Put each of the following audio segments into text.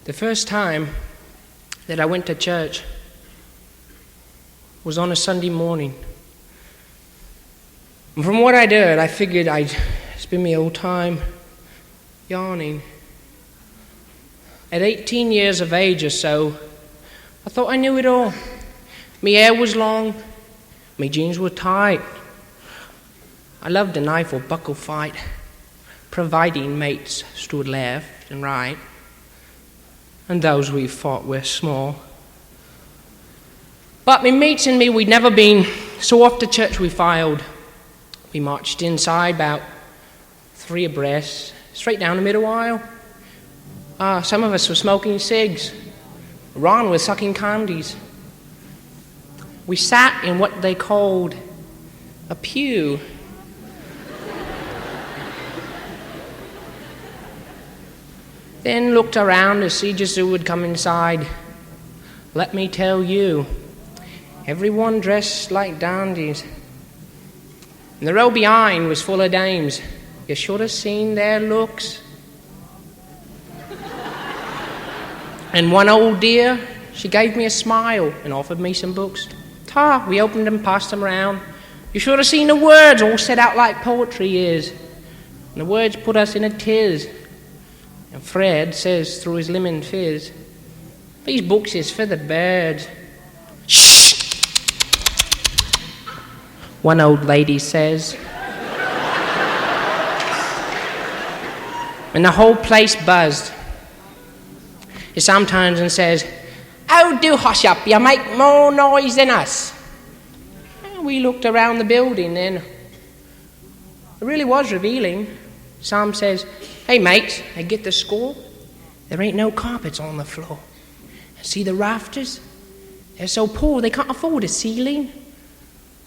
The first time that I went to church was on a Sunday morning. And from what I did, I figured I'd spend my whole time yawning. At 18 years of age or so, I thought I knew it all. My hair was long, my jeans were tight. I loved a knife or buckle fight, providing mates stood left and right, and those we fought were small. But my mates and me, we'd never been, so off to church we filed. We marched inside about 3 abreast, straight down the middle aisle. Some of us were smoking cigs. Ron was sucking candies. We sat in what they called a pew. Then looked around to see just who would come inside. Let me tell you, everyone dressed like dandies. And the row behind was full of dames. You should have seen their looks. And one old dear, she gave me a smile and offered me some books. We opened them, passed them around. You should have seen the words all set out like poetry is. And the words put us in a tiz. And Fred says through his lemon fizz, these books is for the birds. Shh! One old lady says. And the whole place buzzed. Sam turns and says, "Oh, do hush up, you make more noise than us." And we looked around the building then. It really was revealing. Sam says, "Hey mates, I get the score. There ain't no carpets on the floor. See the rafters? They're so poor they can't afford a ceiling.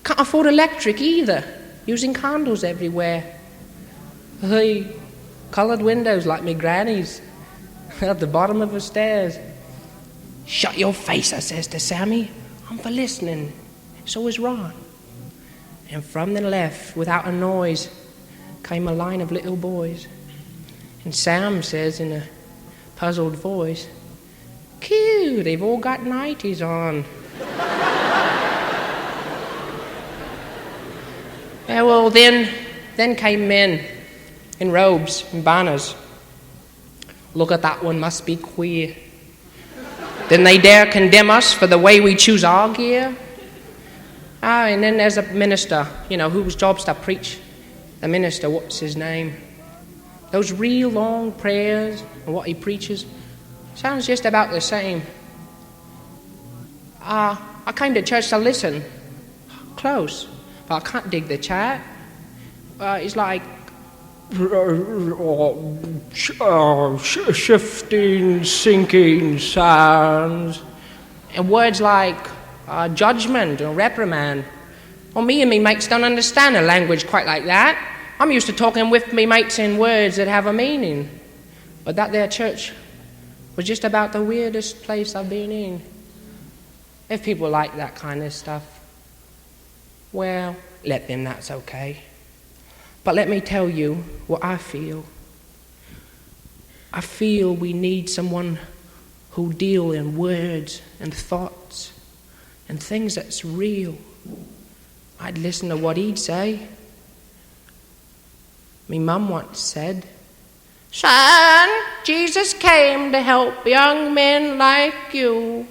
Can't afford electric either, using candles everywhere. Hey, coloured windows like me granny's at the bottom of the stairs." "Shut your face," I says to Sammy. "I'm for listening." So is Ron. And from the left, without a noise, came a line of little boys. And Sam says in a puzzled voice, "Cute, they've all got nighties on." Yeah, well, then came men in robes and banners. "Look at that one, must be queer." Then they dare condemn us for the way we choose our gear. And then there's a minister, whose job's to preach. The minister, what's his name? Those real long prayers and what he preaches sounds just about the same. I came to church to listen, close, but I can't dig the chat. It's like shifting, sinking sounds, and words like judgment or reprimand. Well, me and me mates don't understand a language quite like that. I'm used to talking with me mates in words that have a meaning. But that there church was just about the weirdest place I've been in. If people like that kind of stuff, well, let them, that's okay. But let me tell you what I feel. I feel we need someone who'll deal in words and thoughts and things that's real. I'd listen to what he'd say. Me mum once said, "Son, Jesus came to help young men like you."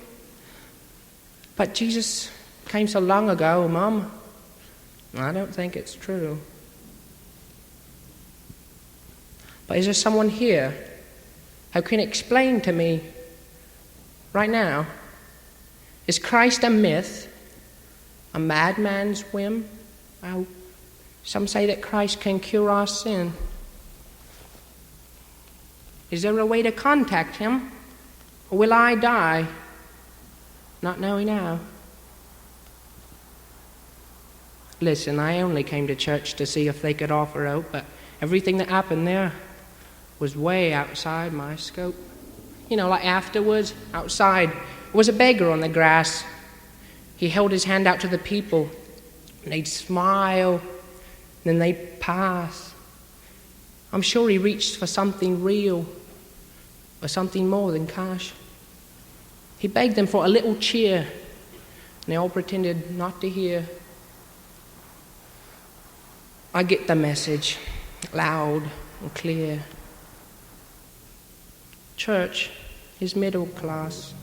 But Jesus came so long ago, Mum. I don't think it's true. But is there someone here who can explain to me right now, is Christ a myth, a madman's whim? Well, some say that Christ can cure our sin. Is there a way to contact him? Or will I die not knowing how? Listen, I only came to church to see if they could offer out, but everything that happened there was way outside my scope. Like afterwards, outside, was a beggar on the grass. He held his hand out to the people, and they'd smile, then they'd pass. I'm sure he reached for something real, for something more than cash. He begged them for a little cheer, and they all pretended not to hear. I get the message, loud and clear. Church is middle class.